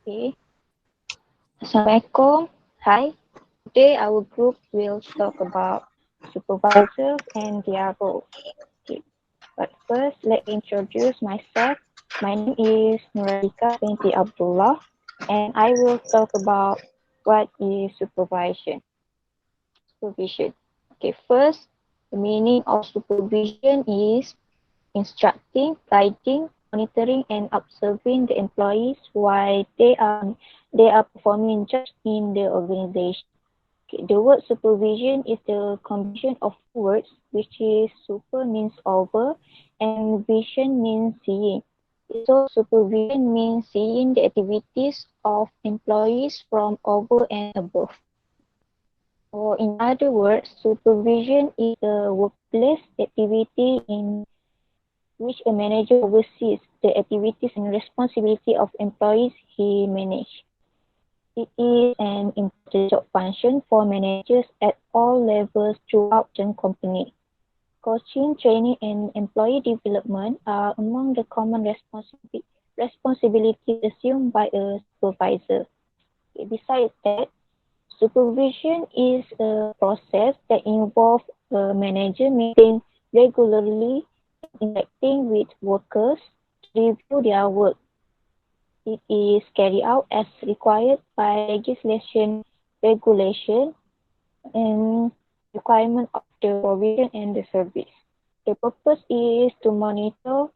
Okay. Assalamualaikum. Hi. Today our group will talk about supervisors and their roles. Okay. But first, let me introduce myself. My name is Nuralika binti Abdullah, and I will talk about what is supervision. Supervision. Okay, first, the meaning of supervision is instructing, guiding, monitoring, and observing the employees while they are performing jobs in the organization. Okay, the word supervision is the combination of words, which is super means over and vision means seeing. So supervision means seeing the activities of employees from over and above. Or in other words, supervision is a workplace activity in which a manager oversees the activities and responsibility of employees he manages. It is an important job function for managers at all levels throughout the company. Coaching, training, and employee development are among the common responsibilities assumed by a supervisor. Besides that, supervision is a process that involves a manager meeting regularly and interacting with workers to review their work. It is carried out as required by legislation, regulation, and requirement of the provision and the service. The purpose is to monitor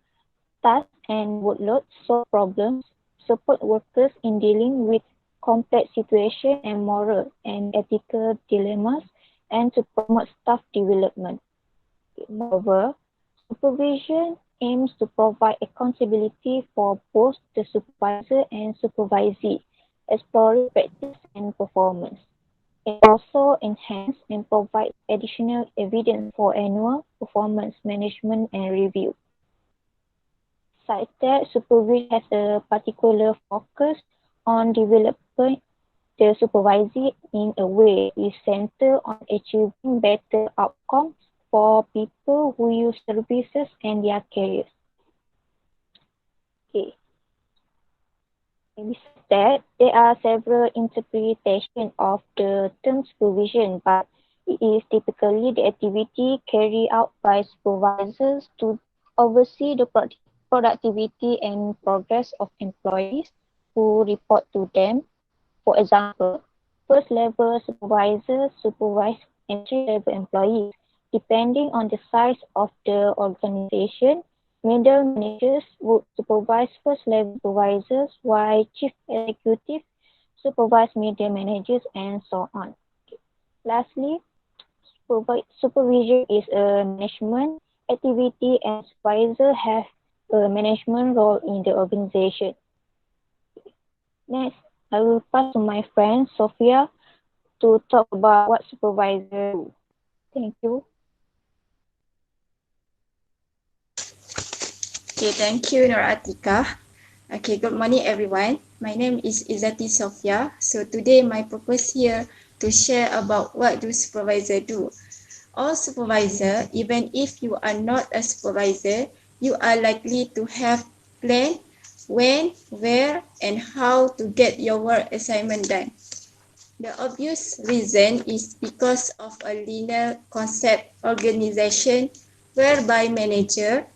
tasks and workload, solve problems, support workers in dealing with complex situations and moral and ethical dilemmas, and to promote staff development. Moreover, supervision aims to provide accountability for both the supervisor and supervisee, exploring practice and performance. It also enhance and provide additional evidence for annual performance management and review. Besides that, supervision has a particular focus on developing the supervisee in a way is centered on achieving better outcomes for people who use services and their careers. Okay. Besides that, there are several interpretations of the term supervision, but it is typically the activity carried out by supervisors to oversee the productivity and progress of employees who report to them. For example, first level supervisors supervise entry level employees. Depending on the size of the organization, middle managers would supervise first level supervisors, while chief executive supervise middle managers, and so on. Lastly, supervision is a management activity and supervisor have a management role in the organization. Next, I will pass to my friend Sophia to talk about what supervisor do. Thank you. Okay, thank you, Nur Atika. Okay, good morning, everyone. My name is Izzati Sofia. So today, my purpose here to share about what do supervisor do. All supervisor, even if you are not a supervisor, you are likely to have plan when, where, and how to get your work assignment done. The obvious reason is because of a linear concept organization whereby manager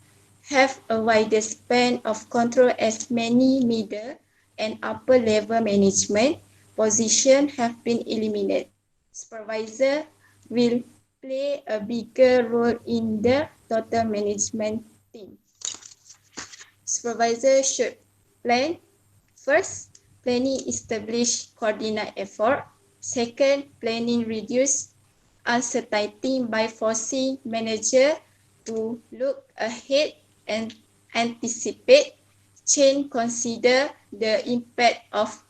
have a wider span of control as many middle and upper level management positions have been eliminated. Supervisor will play a bigger role in the total management team. Supervisor should plan. First, planning establish coordinate effort. Second, planning reduce uncertainty by forcing manager to look ahead and anticipate change, consider the impact of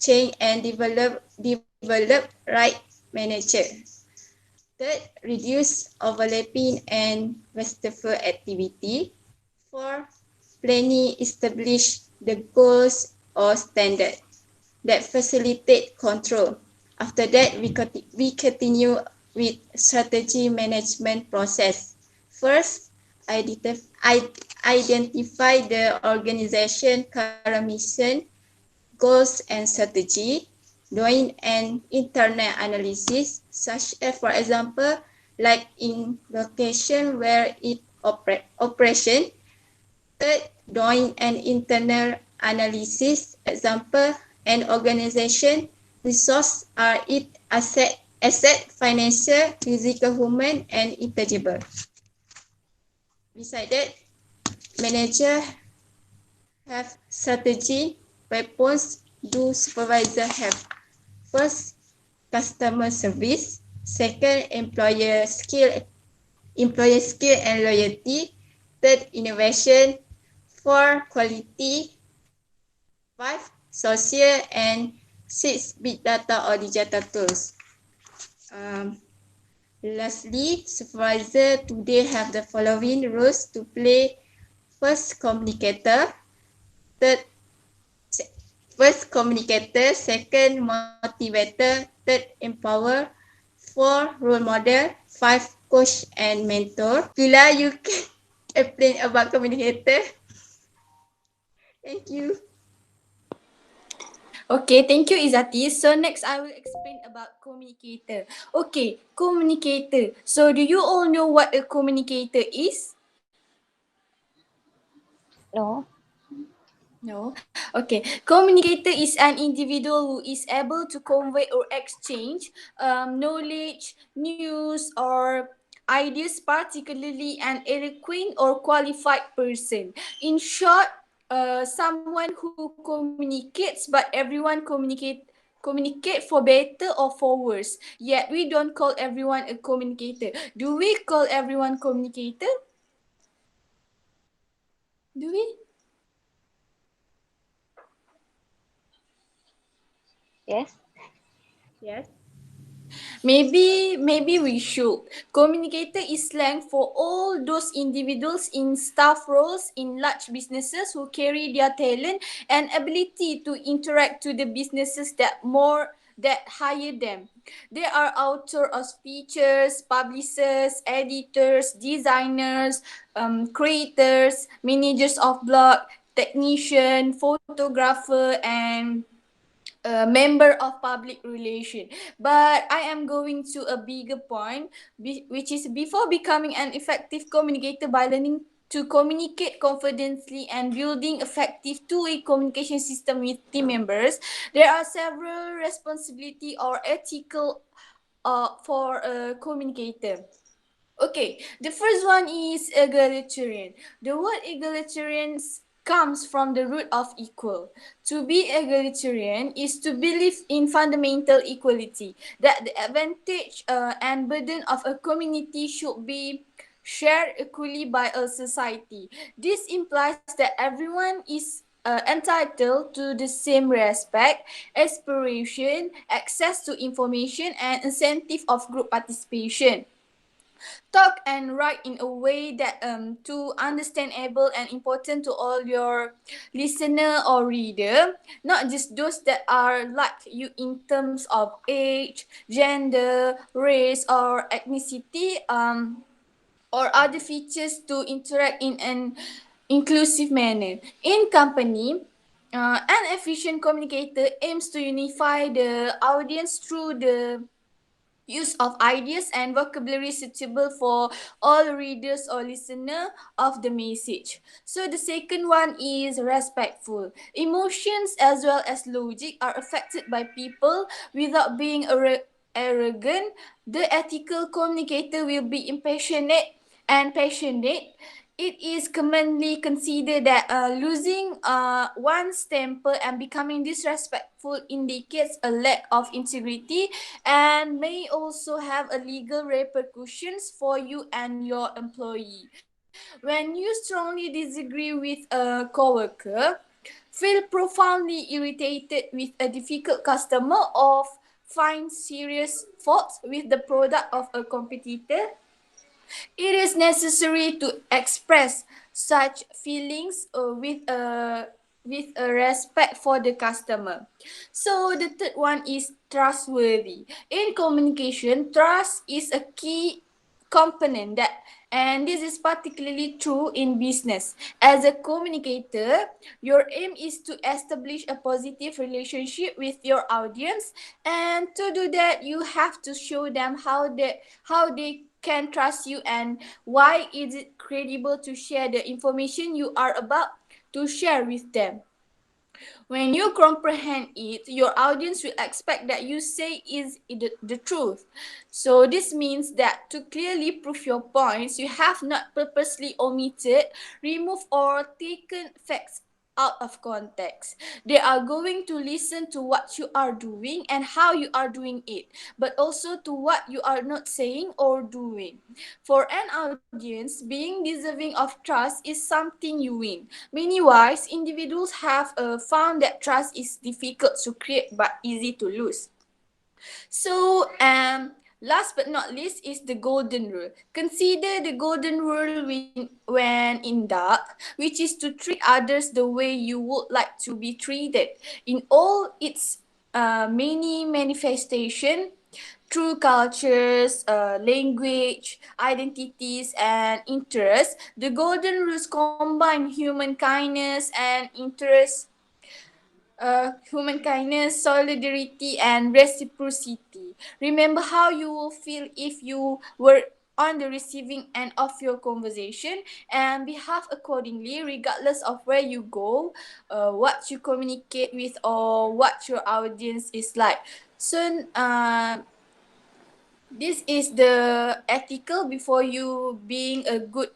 change and develop right manager. Third, reduce overlapping and wasteful activity. Four, planning establish the goals or standard that facilitate control. After that, we continue with strategy management process. First, identify the organization current mission, goals and strategy, doing an internal analysis, such as, for example, like in location where it operation. Third, doing an internal analysis, example, an organization resource are it asset, financial, physical, human, and intangible. Besides that, manager have strategy, weapons, do supervisor have. First, customer service. Second, employer skill and loyalty. Third, innovation. Four, quality. Five, social, and six, big data or digital tools. Um, Lastly, supervisor today have the following roles to play. First, communicator. Third, first communicator. Second, motivator. Third, empower. Four, role model. Five, coach and mentor. Kila, you can explain about communicator. Thank you. Okay, thank you Izati. So next I will explain about communicator. Okay, communicator. So do you all know what a communicator is? No. No. Okay. Communicator is an individual who is able to convey or exchange knowledge, news, or ideas, particularly an eloquent or qualified person. In short, someone who communicates, but everyone communicate for better or for worse. Yet we don't call everyone a communicator. Do we call everyone communicator? Do we? Yes. Yes. Maybe we should. Communicator is slang for all those individuals in staff roles in large businesses who carry their talent and ability to interact to the businesses that hire them. They are author of speeches, publishers, editors, designers, creators, managers of blog, technician, photographer, and a member of public relation. But I am going to a bigger point, which is before becoming an effective communicator by learning to communicate confidently and building effective two-way communication system with team members, there are several responsibility or ethical for a communicator. Okay, the first one is egalitarian. The word egalitarian comes from the root of equal. To be egalitarian is to believe in fundamental equality, that the advantage and burden of a community should be shared equally by a society. This implies that everyone is entitled to the same respect, aspiration, access to information, and incentive of group participation. Talk and write in a way that to understandable and important to all your listener or reader, not just those that are like you in terms of age, gender, race, or ethnicity, or other features to interact in an inclusive manner. In company, an efficient communicator aims to unify the audience through the use of ideas and vocabulary suitable for all readers or listener of the message. So the second one is respectful. Emotions as well as logic are affected by people without being arrogant. The ethical communicator will be impassionate and passionate. It is commonly considered that losing one's temper and becoming disrespectful indicates a lack of integrity and may also have a legal repercussions for you and your employee. When you strongly disagree with a coworker, feel profoundly irritated with a difficult customer, or find serious faults with the product of a competitor, it is necessary to express such feelings with a respect for the customer. So the third one is trustworthy. In communication, trust is a key component that, and this is particularly true in business. As a communicator, your aim is to establish a positive relationship with your audience, and to do that you have to show them how they can trust you, and why is it credible to share the information you are about to share with them. When you comprehend it, your audience will expect that you say is the truth. So this means that to clearly prove your points, you have not purposely omitted, removed, or taken facts out of context. They are going to listen to what you are doing and how you are doing it, but also to what you are not saying or doing. For an audience, being deserving of trust is something you win. Many wise individuals have found that trust is difficult to create but easy to lose. So, last but not least is the golden rule. Consider the golden rule when in doubt, which is to treat others the way you would like to be treated. In all its many manifestation, through cultures, language, identities, and interests, the golden rules combine human kindness, solidarity, and reciprocity. Remember how you will feel if you were on the receiving end of your conversation, and behave accordingly regardless of where you go, what you communicate with, or what your audience is like. So, this is the ethical before you being a good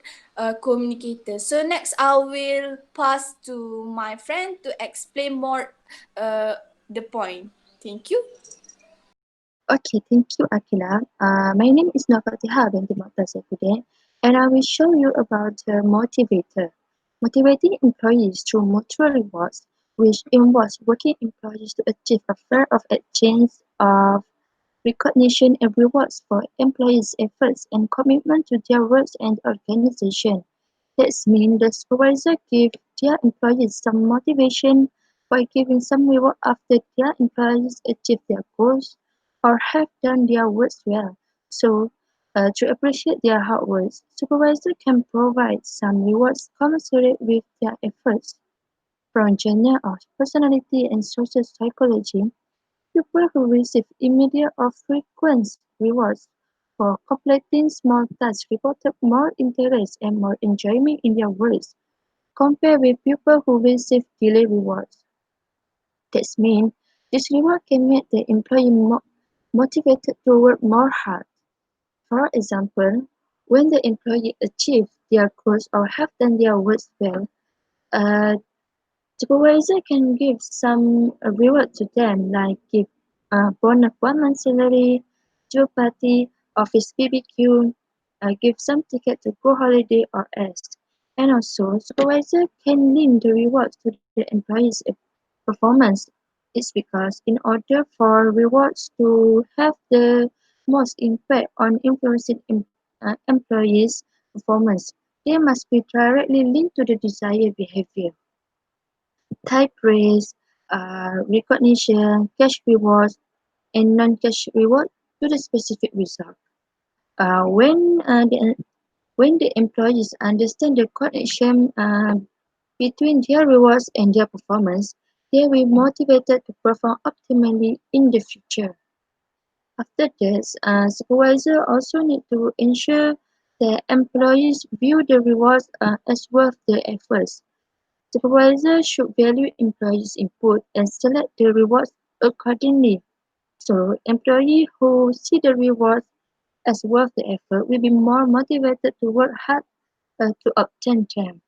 communicator. So next I will pass to my friend to explain more the point. Thank you. Okay, thank you, Akila. My name is Nafatiha binti Mu'tazafuddin, and I will show you about the motivator. Motivating employees through mutual rewards, which involves working employees to achieve a fair of exchange of recognition and rewards for employees' efforts and commitment to their works and organization. That means the supervisor give their employees some motivation by giving some reward after their employees achieve their goals or have done their works well. So, to appreciate their hard work, supervisor can provide some rewards commensurate with their efforts. From genre of personality and social psychology, people who receive immediate or frequent rewards for completing small tasks reported more interest and more enjoyment in their works compared with people who receive delayed rewards. This means this reward can make the employee more motivated to work more hard. For example, when the employee achieves their goals or have done their works well, a supervisor can give some reward to them, like give a bonus 1 month salary, Joe party, office BBQ, give some ticket to go holiday or else. And also, supervisor can link the rewards to the employee's performance. It's because in order for rewards to have the most impact on influencing employees' performance, they must be directly linked to the desired behavior. Type praise, recognition, cash rewards, and non-cash reward to the specific result. When the employees understand the connection between their rewards and their performance, they will be motivated to perform optimally in the future. After this, supervisor also need to ensure that employees view the rewards as worth the efforts. Supervisor should value employees' input and select the rewards accordingly. So, employees who see the rewards as worth the effort will be more motivated to work hard to obtain them.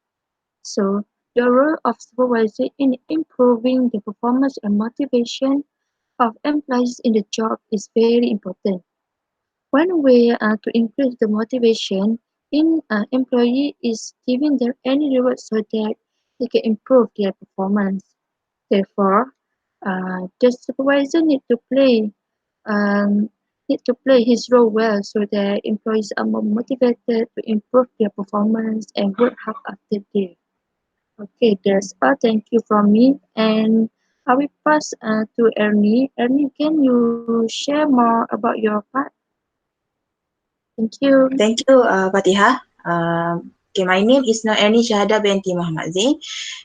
So, the role of supervisor in improving the performance and motivation of employees in the job is very important. One way to increase the motivation in employee is giving them any reward so that they can improve their performance. Therefore, the supervisor um, need to play his role well so that employees are more motivated to improve their performance and work hard after day. Okay, that's all. Thank you from me, and I will pass to Ernie. Ernie, can you share more about your part? Thank you. Thank you, Fatihah. Okay, my name is Noerni Syahada binti Muhammad Zain.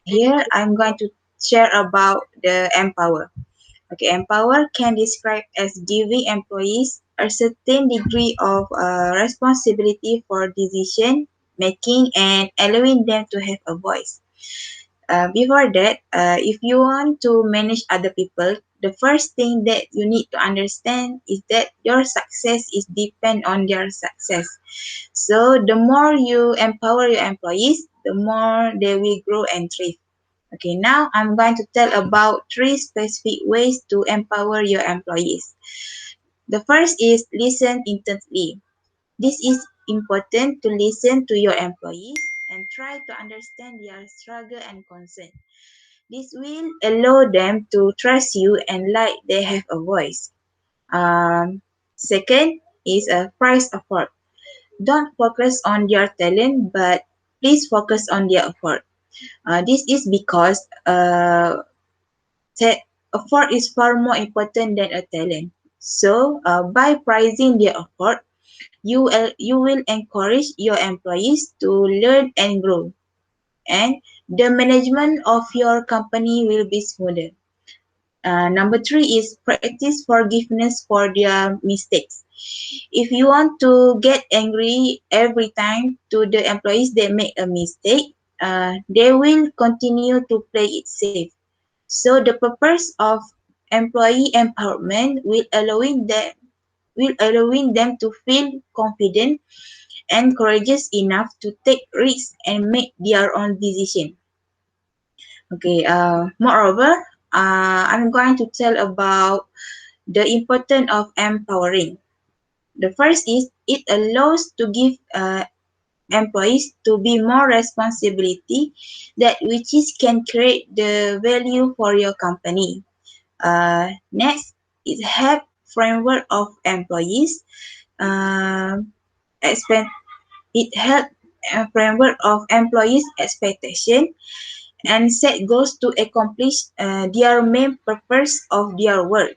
Here, I'm going to share about the empower. Okay, empower can describe as giving employees a certain degree of responsibility for decision making and allowing them to have a voice. Before that, if you want to manage other people, the first thing that you need to understand is that your success is depend on their success. So the more you empower your employees, the more they will grow and thrive. Okay, now I'm going to tell about three specific ways to empower your employees. The first is listen intently. This is important to listen to your employees and try to understand their struggle and concern. This will allow them to trust you and like they have a voice. Second is a price effort. Don't focus on their talent, but please focus on their effort. This is because effort is far more important than a talent. So, by pricing their effort, you will encourage your employees to learn and grow, and the management of your company will be smoother. Number three is practice forgiveness for their mistakes. If you want to get angry every time to the employees that make a mistake, they will continue to play it safe. So the purpose of employee empowerment will allowing them to feel confident and courageous enough to take risks and make their own decision. Okay. Moreover, I'm going to tell about the importance of empowering. The first is it allows to give employees to be more responsibility that which is can create the value for your company. Next is have framework of employees. Expect it help a framework of employees expectation and set goals to accomplish their main purpose of their work.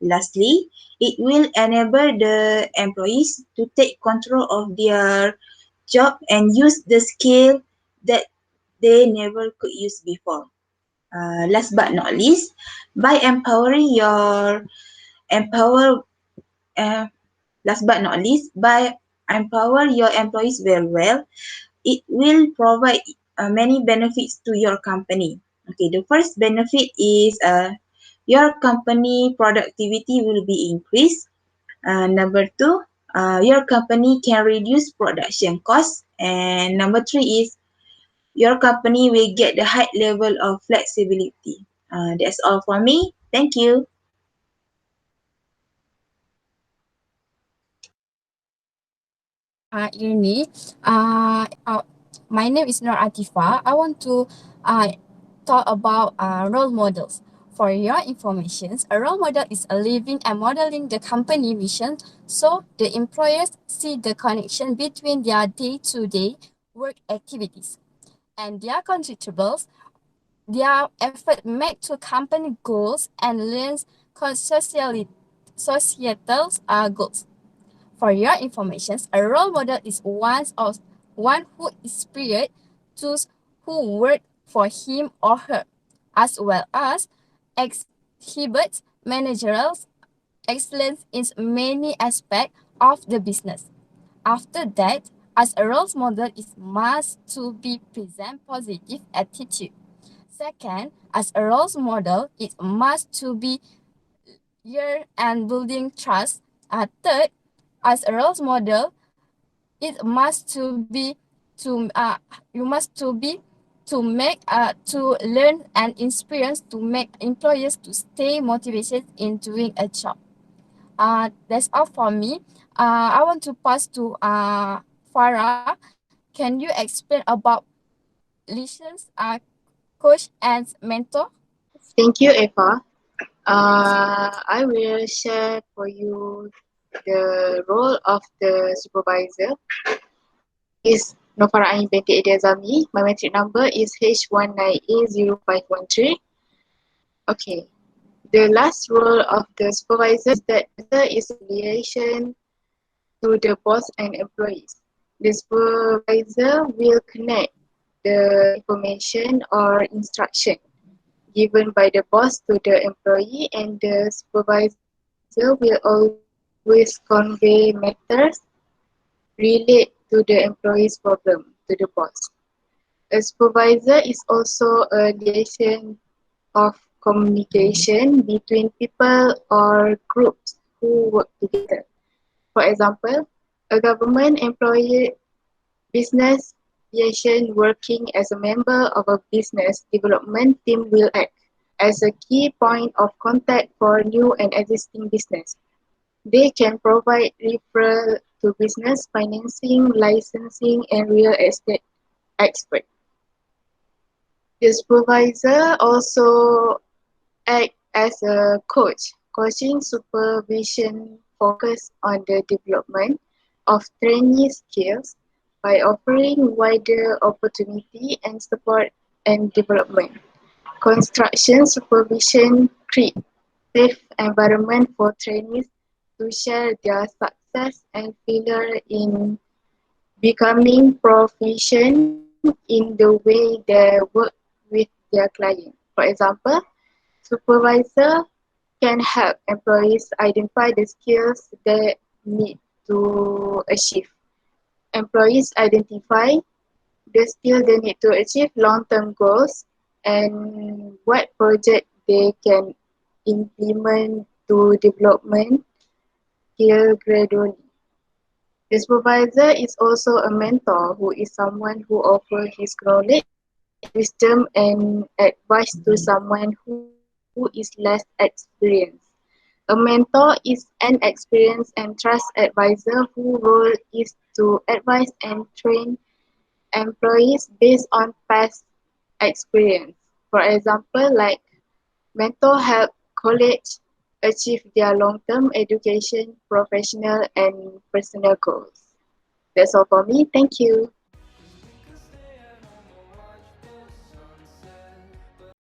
Lastly, it will enable the employees to take control of their job and use the skill that they never could use before. Last but not least, by empowering your empower uh, last but not least, by empower your employees very well, it will provide many benefits to your company. Okay, the first benefit is your company productivity will be increased. Number two, your company can reduce production costs. And number three is your company will get the high level of flexibility. That's all for me. Thank you. Ini, my name is Nur Atifa. I want to talk about role models. For your information, a role model is a living and modeling the company vision so the employers see the connection between their day-to-day work activities and their contributables, their effort made to company goals and learns societal goals. For your information, a role model is one who inspired those who work for him or her, as well as exhibits managerial excellence in many aspects of the business. After that, as a role model, it must to be present positive attitude. Second, as a role model, it must to be year and building trust. Third, as a role model, it must to be you must to be to learn and experience to make employers to stay motivated in doing a job. That's all for me. I want to pass to Farah. Can you explain about lessons, coach and mentor? Thank you, Eva. I will share for you the role of the supervisor. My name is Nofara Ain binti Edi Azami. My metric number is H19A0513. Okay. The last role of the supervisor is that is liaison to the boss and employees. The supervisor will connect the information or instruction given by the boss to the employee, and the supervisor will always convey matters relate to the employee's problem to the boss. A supervisor is also a liaison of communication between people or groups who work together. For example, a government employee business liaison working as a member of a business development team will act as a key point of contact for new and existing business. They can provide referral to business financing, licensing, and real estate experts. The supervisor also act as a coach. Coaching supervision focus on the development of trainee skills by offering wider opportunity and support and development. Construction supervision create safe environment for trainees to share their success and failure in becoming proficient in the way they work with their client. For example, supervisor can help employees identify the skills they need to achieve. Employees identify the skills they need to achieve long-term goals and what project they can implement to development skill gradually. The supervisor is also a mentor who is someone who offers his knowledge, wisdom, and advice to someone who is less experienced. A mentor is an experienced and trusted advisor whose role is to advise and train employees based on past experience. For example, like mentor help college achieve their long-term education, professional, and personal goals. That's all for me. Thank you.